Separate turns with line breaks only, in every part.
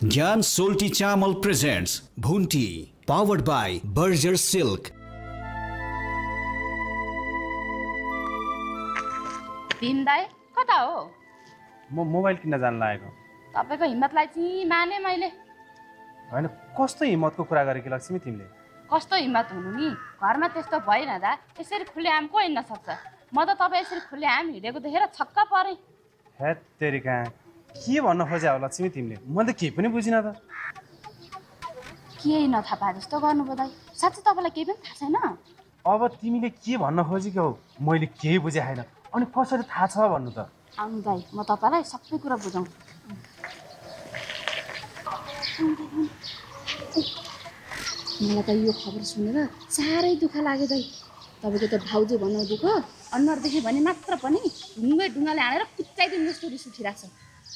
ज्ञान सोल्टी चामल प्रेजेंट्स भुन्टी powered by Berger Silk।
Bhim दाइ कता हो?
म मोबाइल किन्न जान लागेको।
तपाईको हिम्मतलाई चाहिँ माने मैले।
हैन कस्तो हिम्मतको कुरा गरेकी लक्ष्मी तिमीले?
कस्तो हिम्मत हुनु नि? घरमा त्यस्तो भइरहँदा यसरी खुलेआम को हिँड्न सक्छ? म त तपाईँ यसरी खुलेआम हिँडेको देखेर छक्क परे।
हे तेरिका के भन्न खोज्या हो लक्ष्मी तिमीले? मैले त केही पनि बुझिन त।
केही नथाहा पाए जस्तो गर्नुभयो दाइ। साँच्चै तपाईँलाई केही पनि थाहा छैन?
अब तिमीले के भन्न खोजेको हो? मैले केही बुझे छैन। अनि कसरी थाहा छ भन्नु त?
आउनु दाइ, म तपाईँलाई सबै कुरा बुझाउँछु। मलाई त यो खबर सुनेर साह्रै दुःख लाग्यो दाइ। तपाईँको त भाउजू बनाउँदिको अनुहारदेखि भने मात्र पनि ढुङ्गाले हानेर कुच्चाइदिनु जस्तो रिस उठिरहेको छ।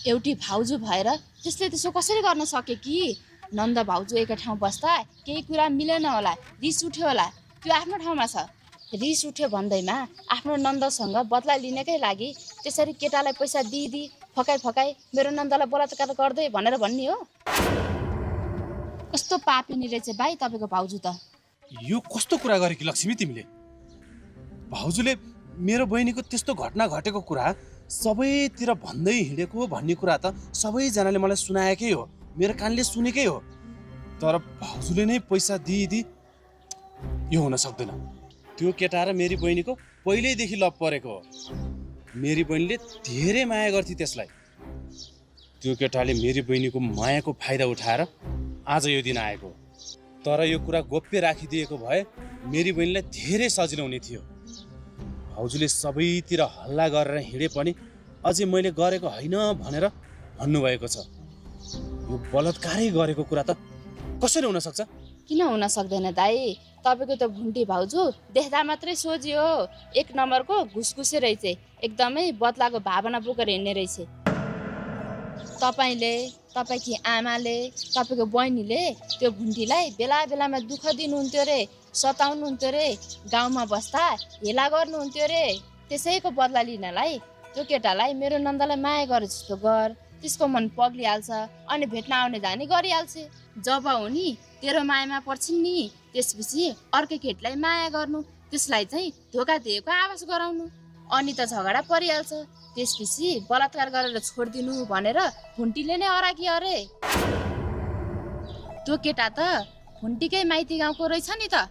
एउटी भाउजू भएर त्यसले त्यसो कसरी गर्न सक्यो कि? नन्द भाउजू एकै ठाउँ बस्दा केही कुरा मिलेन होला, रिस उठ्यो होला, त्यो आफ्नो ठाउँमा छ। रिस उठ्यो भन्दैमा आफ्नो नन्दसँग बदला लिनकै लागि त्यसरी केटालाई पैसा दिई फकाई मेरो नन्दलाई बलात्कार गर्दै भनेर भन्ने हो? कस्तो पापिनी रहेछ भाइ तपाईँको भाउजू त।
यो कस्तो कुरा गरेकी लक्ष्मी तिमीले? भाउजूले मेरो बहिनीको त्यस्तो घटना घटेको कुरा सबैतिर भन्दै हिँडेको भन्ने कुरा त सबैजनाले मलाई सुनाएकै हो, मेरो कानले सुनेकै हो। तर भाउजूले नै पैसा दिई यो हुन सक्दैन। त्यो केटा र मेरी बहिनीको पहिल्यैदेखि लभ परेको हो। मेरी बहिनीले धेरै माया गर्थे त्यसलाई। त्यो केटाले मेरी बहिनीको मायाको फाइदा उठाएर आज यो दिन आएको। तर यो कुरा गोप्य राखिदिएको भए मेरी बहिनीलाई धेरै सजिलो हुने थियो। भाउजूले सबैतिर हल्ला गरेर हिँडे पनि अझै मैले गरेको होइन भनेर भन्नुभएको छ। यो बलात्कारै गरेको कुरा त कसरी हुन सक्छ?
किन हुन सक्दैन दाइ? तपाईँको त भुन्टी भाउजू देख्दा मात्रै सोझियो, एक नम्बरको घुसघुसे रहेछ। एकदमै बदलाको भावना बोकेर हिँड्ने रहेछ। तपाईँले, तपाईँकी आमाले, तपाईँको बहिनीले त्यो भुन्टीलाई बेला बेलामा दुःख दिनुहुन्थ्यो रे, सताउनुहुन्थ्यो रे, गाउँमा बस्दा हेला गर्नुहुन्थ्यो रे। त्यसैको बदला लिनलाई त्यो केटालाई मेरो नन्दलाई माया गरे जस्तो गर, त्यसको मन पग्लिहाल्छ अनि भेट्न आउने जाने गरिहाल्छ। जब उनी तेरो मायामा पर्छिन् नि, त्यसपछि अर्कै केटीलाई माया गर्नु, त्यसलाई चाहिँ धोका दिएको आवाज गराउनु, अनि त झगडा परिहाल्छ। त्यसपछि बलात्कार गरेर छोडिदिनु भनेर भुन्टीले नै अराकी अरे। त्यो केटा त भुन्टीकै माइती गाउँको रहेछ नि त।